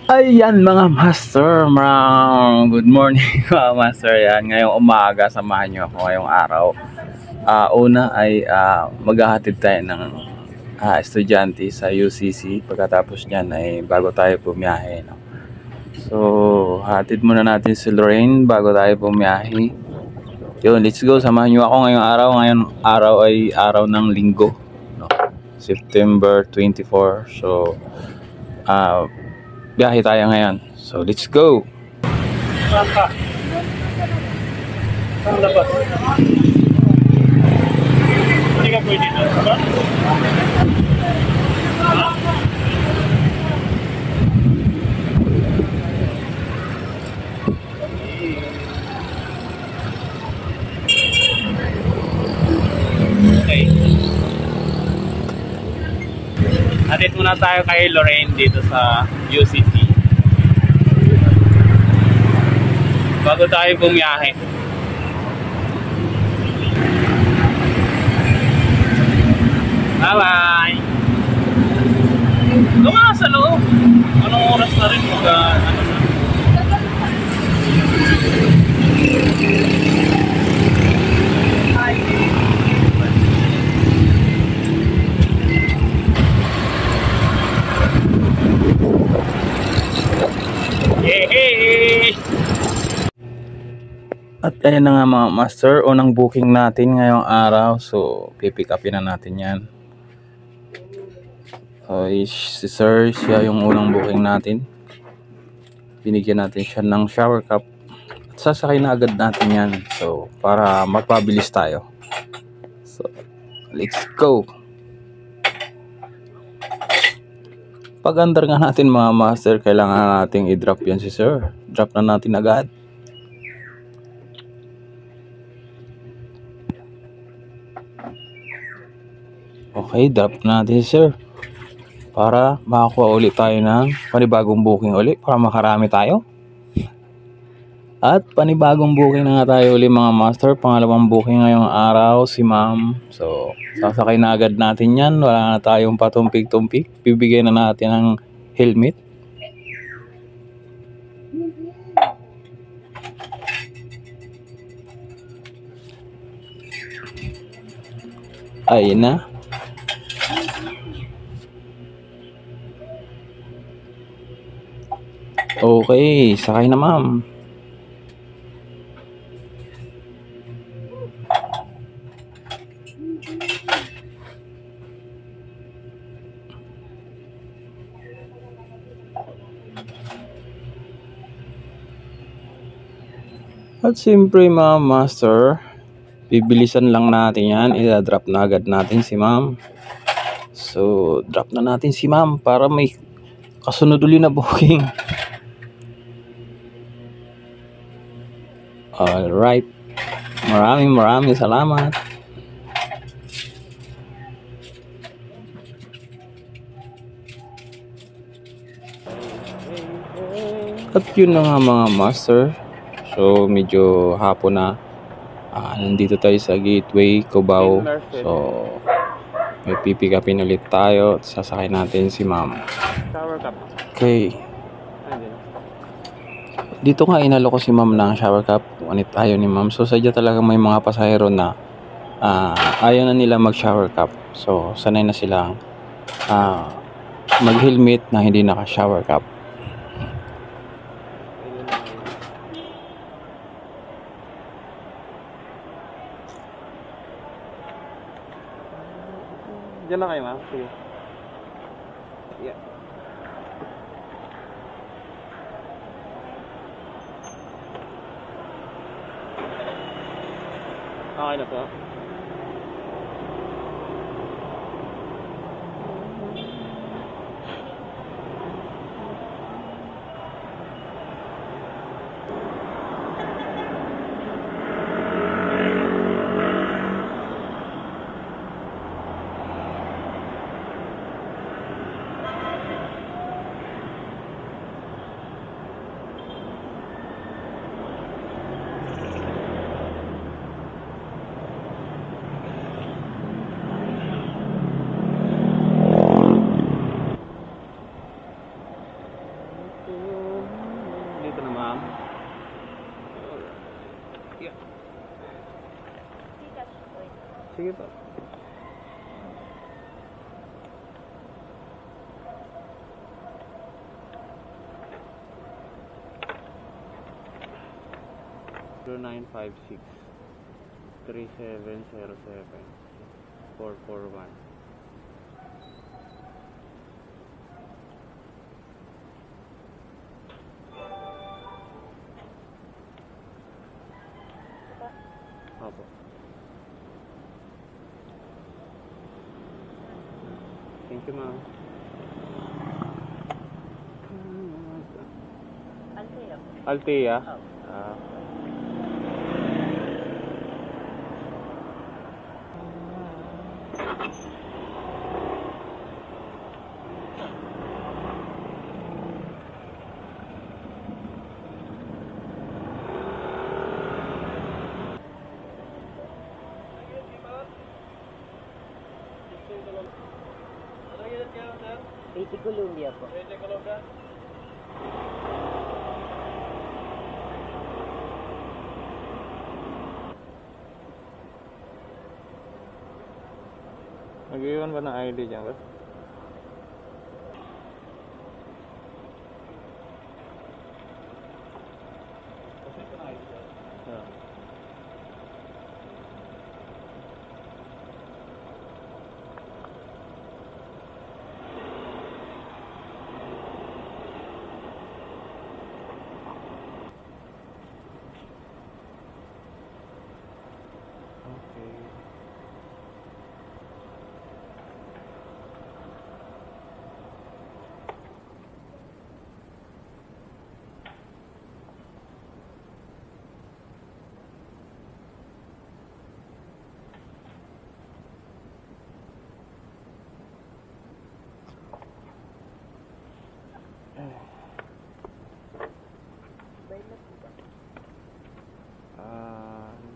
Ayan mga master, good morning mga master. Yan, ngayong umaga samahan nyo ako ngayong araw. Una ay maghahatid tayo ng estudyante sa UCC. Pagkatapos nyan ay bago tayo bumiyahe, no? So hatid muna natin si Lorraine bago tayo bumiyahe. Yun, let's go, samahan nyo ako ngayong araw. Ngayong araw ay araw ng linggo, no? September 24. So biyahe tayo ngayon. So, let's go! Saan ka? Saan labas? Hindi ka pwede na. Ba? Okay. Atid muna tayo kay Lorraine dito sa UCC bago tayo bumiyahe. Bye bye. Doon sa loob. Anong oras na rin mag ano na? Yay! At ayan na nga mga master, unang booking natin ngayong araw. So, pipick upin na natin yan. Si sir, siya yung unang booking natin. Binigyan natin siya ng shower cup. At sasakay na agad natin yan. So, para magpabilis tayo. So, let's go! Pag-under nga natin mga master, kailangan nating i-drop yan si sir. Drop na natin agad. Okay, drop na natin si sir. Para makakuha ulit tayo ng panibagong booking ulit. Para makarami tayo. At panibagong booking na nga tayo ulit mga master. Pangalawang booking ngayong araw si ma'am. So, sasakay na agad natin yan. Wala na tayong patumpik-tumpik. Bibigyan na natin ng helmet. Ayun na. Okay, sakay na ma'am. At siyempre mga master, bibilisan lang natin yan. I-drop na agad natin si ma'am. So, drop na natin si ma'am para may kasunod ulit na booking. Alright. Maraming salamat. At yun na nga mga master. So medyo hapon na. Nandito tayo sa Gateway, Cubao. So may pipick upin ulit tayo. Sasakay natin si ma'am. Okay. Dito nga inalo ko si ma'am ng shower cup. Ngunit ayaw ni ma'am. So sadya talaga may mga pasahero na ayaw na nila mag shower cup. So sanay na silang mag helmet na hindi naka shower cup. Diyan na kayo ma'am. Sige. Yeah. Okay na po. Sige po. Zero 956 3707 441. Opo. Thank you, ma'am. Altea. Altea? Oh. Columbia po. Nag-iwan ba ng ID dyan ba?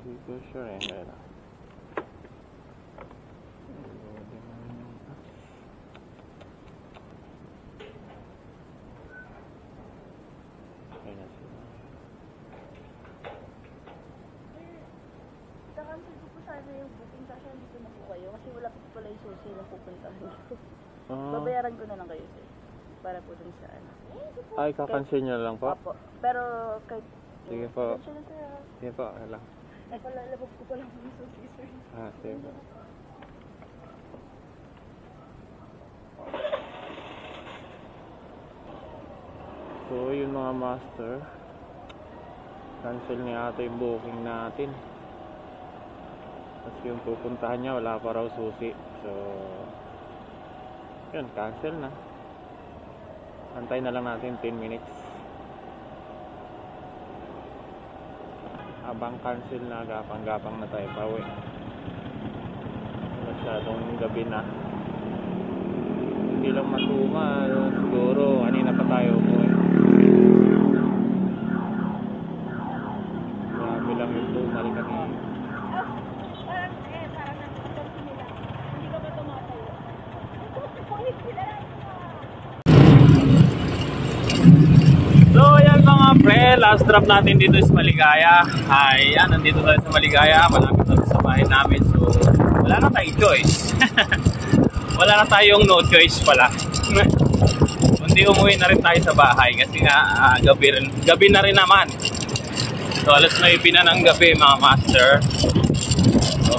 Hindi ko sure eh. Kaya Ika-cancel ko po sana yung booking kasi dito na po kayo kasi wala po pala yung susi na pupuntahan ko. Babayaran ko na lang kayo sir. Para po dun sa ano. ay, kakancel nyo lang po? Opo. Pero kahit... Sige po. Cancel na sir. Sige po, okay lang. Ay pala, labog ko pala yung susi sir. Sige po. So, yun mga master. Cancel ni ate yung booking natin. Tapos yung pupuntahan niya, wala pa raw susi. So, yun, cancel na. Antay na lang natin 10 minutes. Habang cancel na, gapang-gapang na tayo pa uwi. Masyadong gabi na. Hindi lang matumal. Siguro, kanina pa tayo umuwi. Grabe lang yung tumal kanina. So ayan mga pre, last drop natin dito sa Maligaya. Ayan, nandito tayo sa Maligaya, malapit na sa bahay namin. So wala na tayong choice. Wala na tayong no choice pala. Kundi umuwi na rin tayo sa bahay kasi nga gabi na rin naman. So alas 9 na ng gabi mga master. So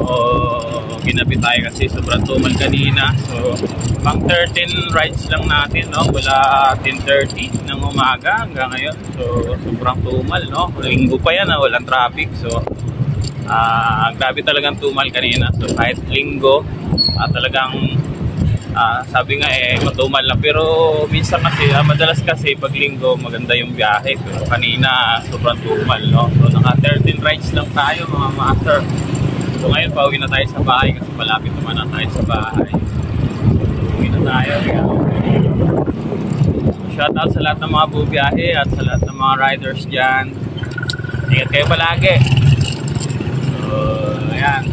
ginabi tayo kasi sobrang tumal kanina. So pang 13 rides lang natin, no? Mula 10:30 ng umaga hanggang ngayon. So sobrang tumal, no? Linggo pa yan, walang traffic. So grabe talagang tumal kanina. So kahit linggo, talagang sabi nga matumal na. Pero minsan kasi, madalas kasi pag linggo maganda yung biyahe. Pero kanina sobrang tumal, no? So naka 13 rides lang tayo mga master. So ngayon pauwi na tayo sa bahay kasi malapit naman na tayo sa bahay. Uwi na tayo. Shout out sa lahat ng mga bubiyahe at sa lahat ng mga riders dyan. Ingat kayo palagi. So ayan.